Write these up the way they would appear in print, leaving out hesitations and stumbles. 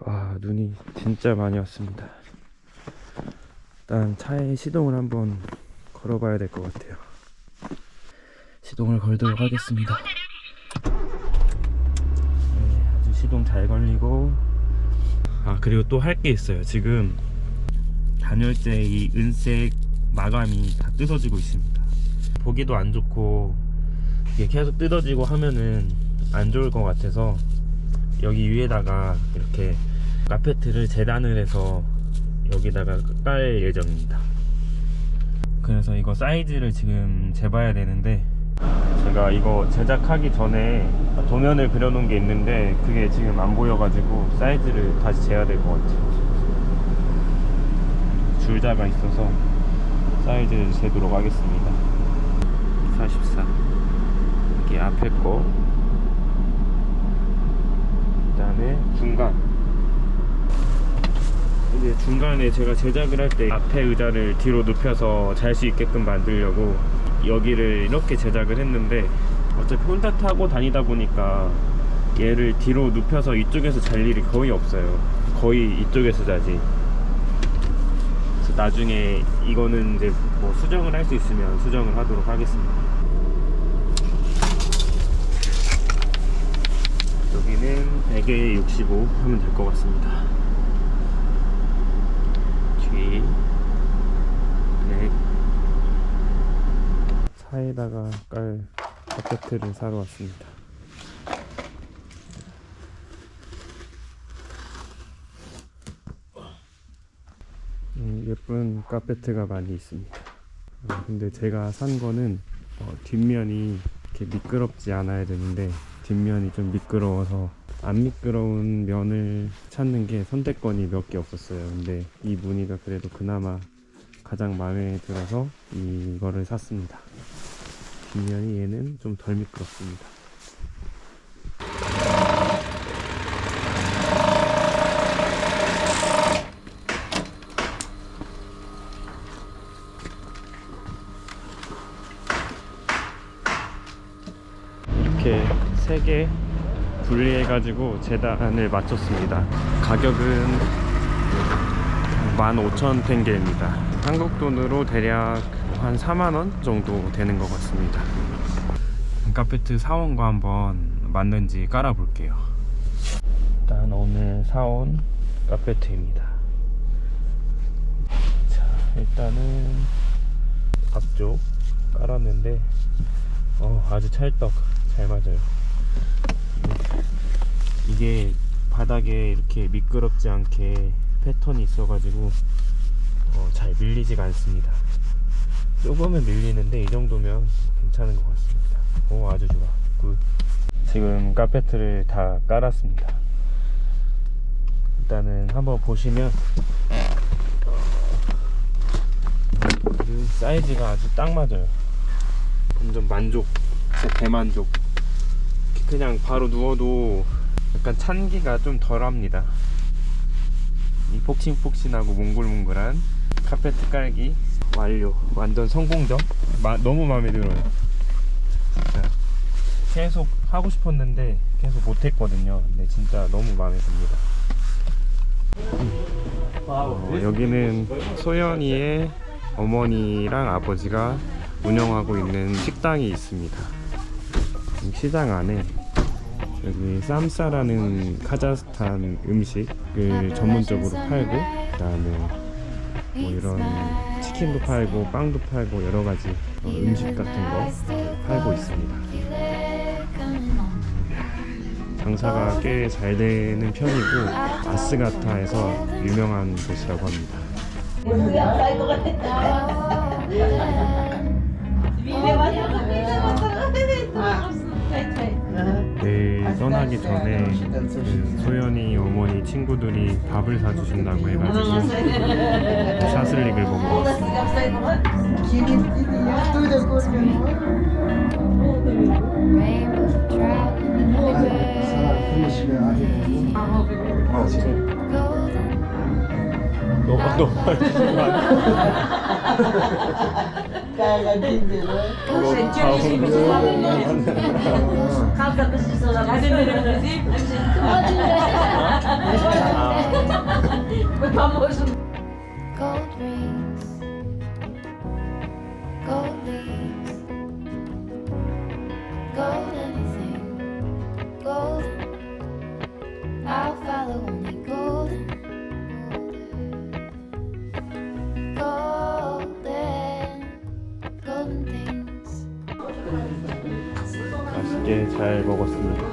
와, 눈이 진짜 많이 왔습니다. 일단 차에 시동을 한번 걸어봐야 될 것 같아요. 시동을 걸도록 하겠습니다. 네, 아주 시동 잘 걸리고. 그리고 또 할 게 있어요. 지금 단열재 이 은색 마감이 다 뜯어지고 있습니다. 보기도 안 좋고 이게 계속 뜯어지고 하면은 안 좋을 것 같아서 여기 위에다가 이렇게 카페트를 재단을 해서 여기다가 깔 예정입니다. 그래서 이거 사이즈를 지금 재봐야 되는데, 제가 이거 제작하기 전에 도면을 그려놓은 게 있는데 그게 지금 안 보여가지고 사이즈를 다시 재야 될 것 같아요. 줄자가 있어서 사이즈를 재도록 하겠습니다. 44. 이게 앞에 거, 그 다음에 중간. 이제 중간에 제가 제작을 할 때 앞에 의자를 뒤로 눕혀서 잘 수 있게끔 만들려고 여기를 이렇게 제작을 했는데, 어차피 혼자 타고 다니다 보니까 얘를 뒤로 눕혀서 이쪽에서 잘 일이 거의 없어요. 거의 이쪽에서 자지. 그래서 나중에 이거는 이제 뭐 수정을 할 수 있으면 수정을 하도록 하겠습니다. 여기는 100에 65 하면 될 것 같습니다. 뒤 100. 차에다가 깔 카페트를 사러 왔습니다. 예쁜 카페트가 많이 있습니다. 근데 제가 산 거는 뒷면이 이렇게 미끄럽지 않아야 되는데 뒷면이 좀 미끄러워서 안 미끄러운 면을 찾는 게 선택권이 몇 개 없었어요. 근데 이 무늬가 그래도 그나마 가장 마음에 들어서 이거를 샀습니다. 뒷면이 얘는 좀 덜 미끄럽습니다. 이렇게 3개 분리해 가지고 재단을 마쳤습니다. 가격은 15,000탱게입니다. 한국 돈으로 대략 한 4만원 정도 되는 것 같습니다. 카페트 사온 거 한번 맞는지 깔아 볼게요. 일단 오늘 사온 카페트입니다. 자, 일단은 앞쪽 깔았는데 아주 찰떡 잘 맞아요. 이게 바닥에 이렇게 미끄럽지 않게 패턴이 있어가지고 잘 밀리지가 않습니다. 조금은 밀리는데 이 정도면 괜찮은 것 같습니다. 아주 좋아. 굿. 지금 카페트를 다 깔았습니다. 일단은 한번 보시면 그 사이즈가 아주 딱 맞아요. 완전 만족, 진짜 대만족. 그냥 바로 누워도 약간 찬기가 좀 덜합니다. 이 폭신폭신하고 몽글몽글한 카페트 깔기 완료. 완전 성공적. 너무 마음에 들어요. 진짜 계속 하고 싶었는데 계속 못했거든요. 근데 진짜 너무 마음에 듭니다. 여기는 소연이의 어머니랑 아버지가 운영하고 있는 식당이 있습니다. 시장 안에 여기 쌈싸라는 카자흐스탄 음식을 전문적으로 팔고, 그 다음에 뭐 이런 치킨도 팔고 빵도 팔고 여러가지 음식 같은 거 팔고 있습니다. 장사가 꽤 잘 되는 편이고 아스가타에서 유명한 곳이라고 합니다. 내일 떠나기 전에 그 소연이 어머니 친구들이 밥을 사주신다고 해가지고 샤슬릭을 먹으러 왔습니다. 너무 맛있게 잘 먹었습니다.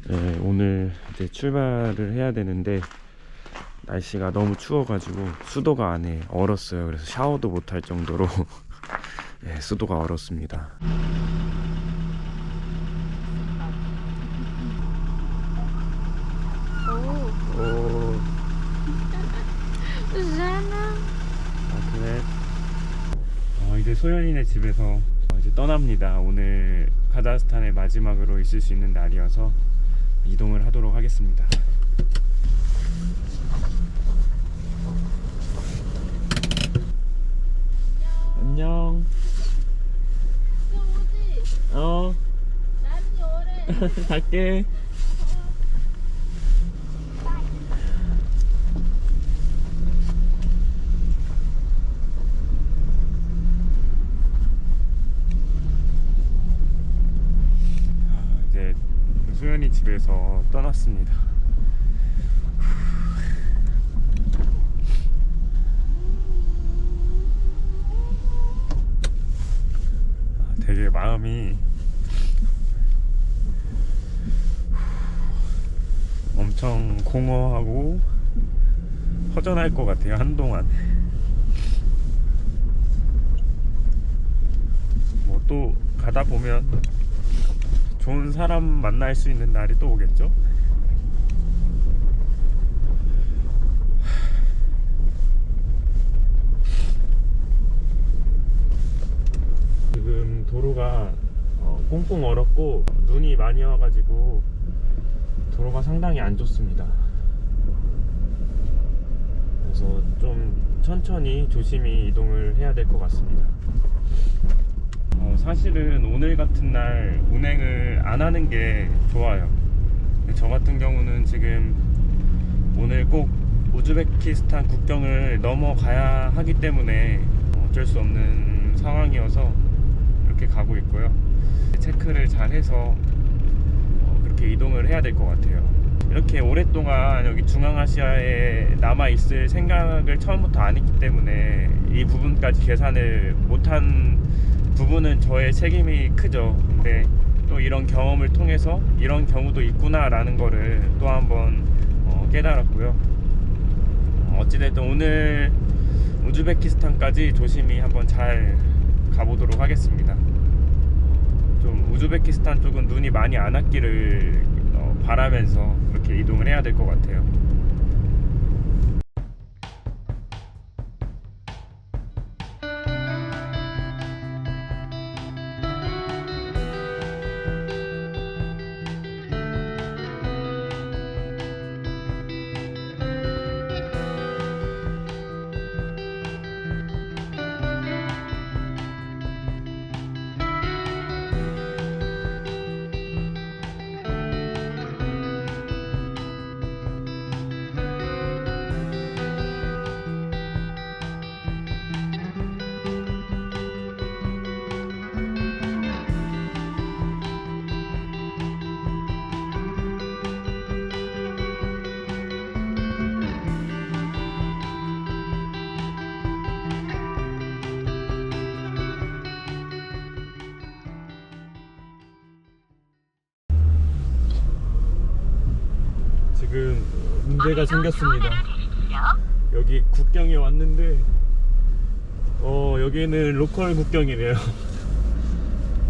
네, 오늘 이제 출발을 해야 되는데 날씨가 너무 추워가지고 수도가 안에 얼었어요. 그래서 샤워도 못할 정도로 네, 수도가 얼었습니다. 오. 아, 그래. 이제 소연이네 집에서 이제 떠납니다. 오늘 카자흐스탄에 마지막으로 있을 수 있는 날이어서 이동을 하도록 하겠습니다. 안녕. 어. 갈게. 이제 소연이 집에서 떠났습니다. 되게 마음이 엄청 공허하고 허전할 것 같아요. 한동안 뭐 또 가다 보면 좋은 사람 만날 수 있는 날이 또 오겠죠? 지금 도로가 꽁꽁 얼었고 눈이 많이 와가지고 도로가 상당히 안 좋습니다. 그래서 좀 천천히 조심히 이동을 해야 될 것 같습니다. 사실은 오늘 같은 날 운행을 안 하는 게 좋아요. 저 같은 경우는 지금 오늘 꼭 우즈베키스탄 국경을 넘어가야 하기 때문에 어쩔 수 없는 상황이어서 이렇게 가고 있고요. 체크를 잘 해서 그렇게 이동을 해야 될 것 같아요. 이렇게 오랫동안 여기 중앙아시아에 남아있을 생각을 처음부터 안 했기 때문에 이 부분까지 계산을 못한 부분은 저의 책임이 크죠. 근데 또 이런 경험을 통해서 이런 경우도 있구나 라는 거를 또 한번 깨달았고요. 어찌됐든 오늘 우즈베키스탄까지 조심히 한번 잘 가보도록 하겠습니다. 좀 우즈베키스탄 쪽은 눈이 많이 안 왔기를 바라면서 그렇게 이동을 해야 될 것 같아요. 지금 문제가 생겼습니다. 여기 국경에 왔는데 여기는 로컬 국경이래요.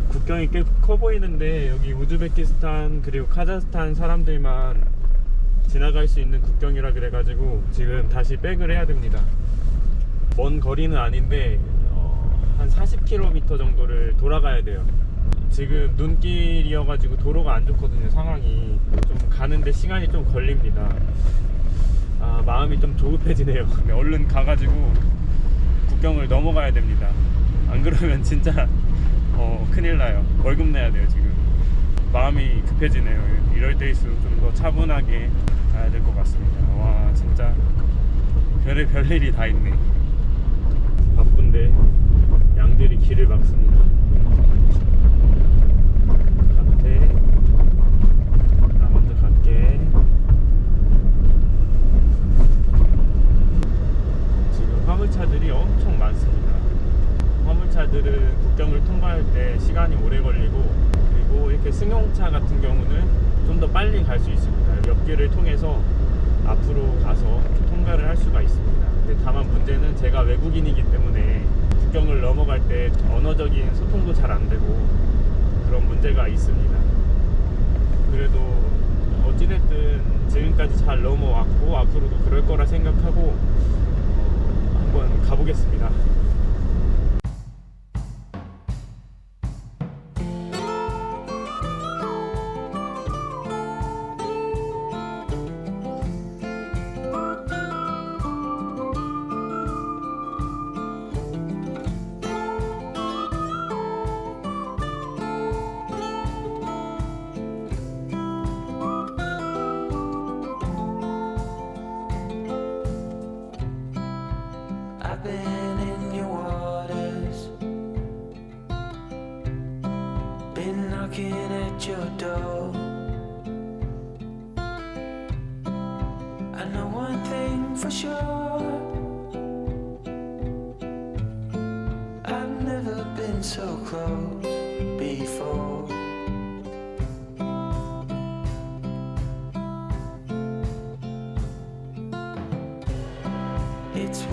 국경이 꽤 커 보이는데 여기 우즈베키스탄 그리고 카자흐스탄 사람들만 지나갈 수 있는 국경이라 그래가지고 지금 다시 백을 해야 됩니다. 먼 거리는 아닌데 한 40km 정도를 돌아가야 돼요. 지금 눈길이어가지고 도로가 안 좋거든요. 상황이 좀 가는데 시간이 좀 걸립니다. 마음이 좀 조급해지네요. 얼른 가가지고 국경을 넘어가야 됩니다. 안 그러면 진짜 큰일 나요. 월급 내야 돼요. 지금 마음이 급해지네요. 이럴 때일수록 좀 더 차분하게 가야 될 것 같습니다. 와 진짜 별일이 다 있네. 바쁜데 양들이 길을 막습니다. 가도 돼? 나 먼저 갈게. 지금 화물차들이 엄청 많습니다. 화물차들은 국경을 통과할 때 시간이 오래 걸리고, 그리고 이렇게 승용차 같은 경우는 좀 더 빨리 갈 수 있습니다. 옆길을 통해서 앞으로 가서 통과를 할 수가 있습니다. 근데 다만 문제는 제가 외국인이기 때문에 국경을 넘어갈 때 언어적인 소통도 잘 안 되고 그런 문제가 있습니다. 그래도 어찌됐든 지금까지 잘 넘어왔고 앞으로도 그럴 거라 생각하고 한번 가보겠습니다. I've been in your waters, been knocking at your door. I know one thing for sure, I've never been so close before. It's